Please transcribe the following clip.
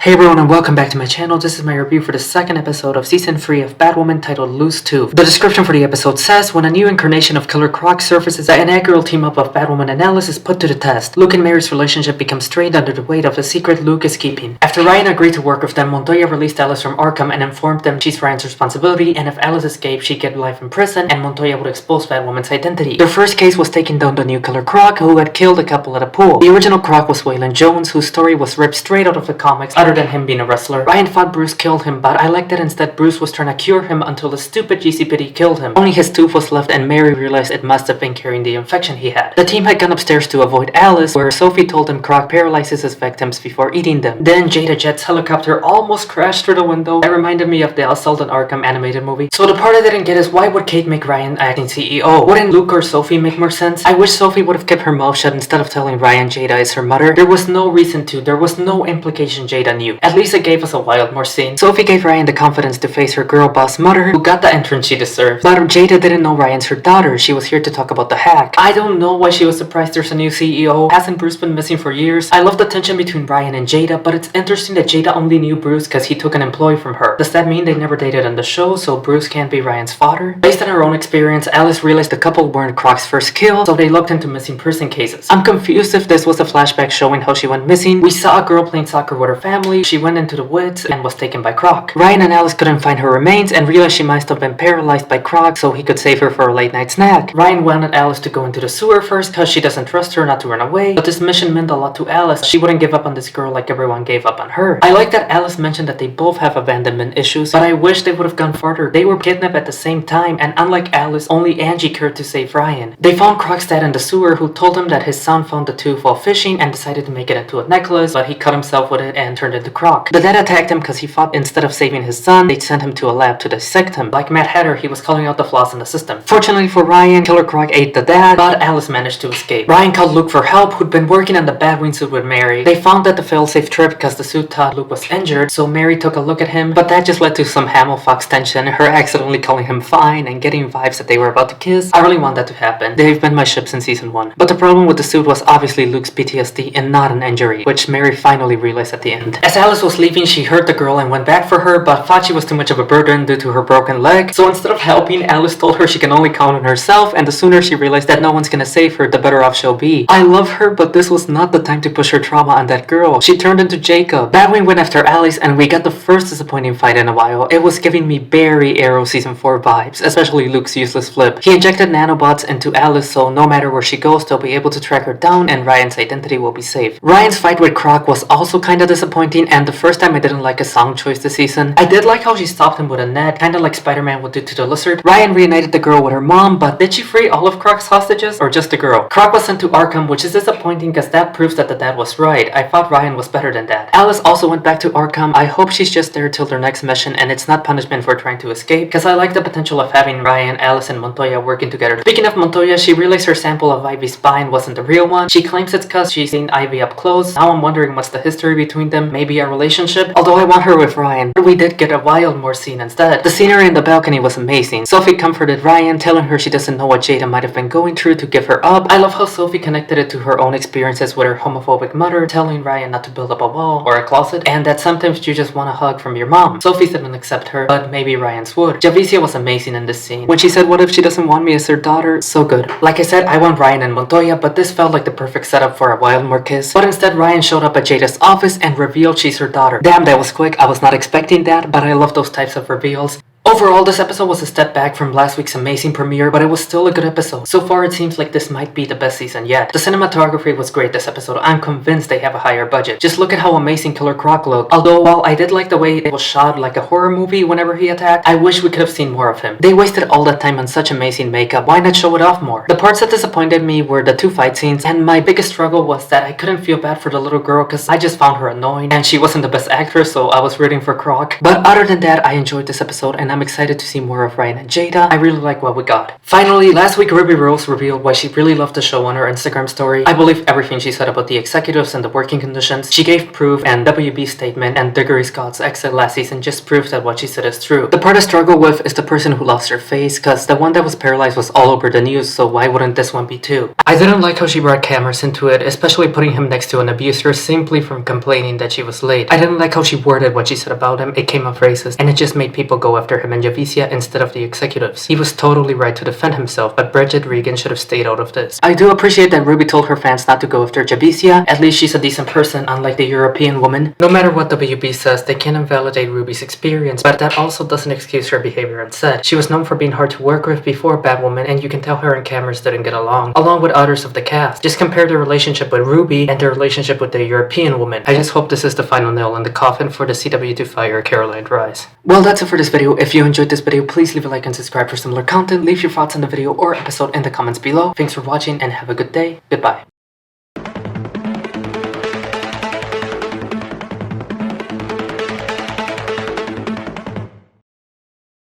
Hey everyone and welcome back to my channel. This is my review for the second episode of Season 3 of Batwoman titled Loose 2. The description for the episode says, when a new incarnation of Killer Croc surfaces, the inaugural team-up of Batwoman and Alice is put to the test. Luke and Mary's relationship becomes strained under the weight of the secret Luke is keeping. After Ryan agreed to work with them, Montoya released Alice from Arkham and informed them she's Ryan's responsibility, and if Alice escaped, she'd get life in prison, and Montoya would expose Batwoman's identity. Their first case was taking down the new Killer Croc, who had killed a couple at a pool. The original Croc was Waylon Jones, whose story was ripped straight out of the comics, other than him being a wrestler. Ryan thought Bruce killed him, but I liked that instead Bruce was trying to cure him until the stupid GC Pity killed him. Only his tooth was left and Mary realized it must have been carrying the infection he had. The team had gone upstairs to avoid Alice, where Sophie told him Croc paralyzes his victims before eating them. Then Jada Jet's helicopter almost crashed through the window. That reminded me of the Assault on Arkham animated movie. So the part I didn't get is, why would Kate make Ryan acting CEO? Wouldn't Luke or Sophie make more sense? I wish Sophie would have kept her mouth shut instead of telling Ryan Jada is her mother. There was no reason to. There was no implication Jada knew. At least it gave us a Wildmoore scene. Sophie gave Ryan the confidence to face her girl boss mother, who got the entrance she deserved. But Jada didn't know Ryan's her daughter. She was here to talk about the hack. I don't know why she was surprised there's a new CEO. Hasn't Bruce been missing for years? I love the tension between Ryan and Jada, but it's interesting that Jada only knew Bruce because he took an employee from her. Does that mean they never dated on the show, so Bruce can't be Ryan's father? Based on her own experience, Alice realized the couple weren't Croc's first kill, so they looked into missing person cases. I'm confused if this was a flashback showing how she went missing. We saw a girl playing soccer with her family. She went into the woods and was taken by Croc. Ryan and Alice couldn't find her remains and realized she must have been paralyzed by Croc so he could save her for a late night snack. Ryan wanted Alice to go into the sewer first because she doesn't trust her not to run away, but this mission meant a lot to Alice. She wouldn't give up on this girl like everyone gave up on her. I like that Alice mentioned that they both have abandonment issues, but I wish they would have gone further. They were kidnapped at the same time, and unlike Alice, only Angie cared to save Ryan. They found Croc's dad in the sewer, who told him that his son found the tooth while fishing and decided to make it into a necklace, but he cut himself with it and turned into Croc. The dad attacked him because he thought instead of saving his son, they'd send him to a lab to dissect him. Like Mad Hatter, he was calling out the flaws in the system. Fortunately for Ryan, Killer Croc ate the dad, but Alice managed to escape. Ryan called Luke for help, who'd been working on the Batwing suit with Mary. They found that the failsafe tripped because the suit thought Luke was injured, so Mary took a look at him, but that just led to some Hamilfox tension, her accidentally calling him fine and getting vibes that they were about to kiss. I really want that to happen. They've been my ship since season 1. But the problem with the suit was obviously Luke's PTSD and not an injury, which Mary finally realized at the end. As Alice was leaving, she heard the girl and went back for her, but thought she was too much of a burden due to her broken leg. So instead of helping, Alice told her she can only count on herself, and the sooner she realized that no one's gonna save her, the better off she'll be. I love her, but this was not the time to push her trauma on that girl. She turned into Jacob. Batwing went after Alice, and we got the first disappointing fight in a while. It was giving me very Arrow season 4 vibes, especially Luke's useless flip. He injected nanobots into Alice, so no matter where she goes, they'll be able to track her down, and Ryan's identity will be safe. Ryan's fight with Croc was also kinda disappointing, and the first time I didn't like a song choice this season. I did like how she stopped him with a net, kinda like Spider-Man would do to the lizard. Ryan reunited the girl with her mom, but did she free all of Croc's hostages, or just the girl? Croc was sent to Arkham, which is disappointing because that proves that the dad was right. I thought Ryan was better than that. Alice also went back to Arkham. I hope she's just there till their next mission and it's not punishment for trying to escape, because I like the potential of having Ryan, Alice, and Montoya working together. Speaking of Montoya, she realized her sample of Ivy's spine wasn't the real one. She claims it's because she's seen Ivy up close. Now I'm wondering what's the history between them, maybe a relationship, although I want her with Ryan. We did get a Wildmoore scene instead. The scenery in the balcony was amazing. Sophie comforted Ryan, telling her she doesn't know what Jada might have been going through to give her up. I love how Sophie connected it to her own experiences with her homophobic mother, telling Ryan not to build up a wall or a closet, and that sometimes you just want a hug from your mom. Sophie didn't accept her, but maybe Ryan's would. Javicia was amazing in this scene. When she said, "What if she doesn't want me as her daughter?" So good. Like I said, I want Ryan and Montoya, but this felt like the perfect setup for a Wildmoore kiss. But instead, Ryan showed up at Jada's office and revealed she's her daughter. Damn, that was quick. I was not expecting that, but I love those types of reveals. Overall, this episode was a step back from last week's amazing premiere, but it was still a good episode. So far, it seems like this might be the best season yet. The cinematography was great this episode. I'm convinced they have a higher budget. Just look at how amazing Killer Croc looked. Although, while I did like the way it was shot like a horror movie whenever he attacked, I wish we could have seen more of him. They wasted all that time on such amazing makeup. Why not show it off more? The parts that disappointed me were the 2 fight scenes, and my biggest struggle was that I couldn't feel bad for the little girl because I just found her annoying, and she wasn't the best actress, so I was rooting for Croc. But other than that, I enjoyed this episode, and I'm I'm excited to see more of Ryan and Jada. I really like what we got. Finally, last week Ruby Rose revealed why she really loved the show on her Instagram story. I believe everything she said about the executives and the working conditions. She gave proof, and WB's statement and Diggory Scott's exit last season just proves that what she said is true. The part I struggle with is the person who lost her face, cause the one that was paralyzed was all over the news, so why wouldn't this one be too? I didn't like how she brought cameras into it, especially putting him next to an abuser simply from complaining that she was late. I didn't like how she worded what she said about him. It came off racist, and it just made people go after him and Javicia instead of the executives. He was totally right to defend himself, but Bridget Regan should have stayed out of this. I do appreciate that Ruby told her fans not to go after Javicia. At least she's a decent person, unlike the European woman. No matter what WB says, they can invalidate Ruby's experience, but that also doesn't excuse her behavior on set. She was known for being hard to work with before Batwoman, and you can tell her and cameras didn't get along with others of the cast. Just compare the relationship with Ruby and the relationship with the European woman. I just hope this is the final nail in the coffin for the CW to fire Caroline Rice. Well, that's it for this video. If you enjoyed this video, please leave a like and subscribe for similar content. Leave your thoughts on the video or episode in the comments below. Thanks for watching and have a good day. Goodbye.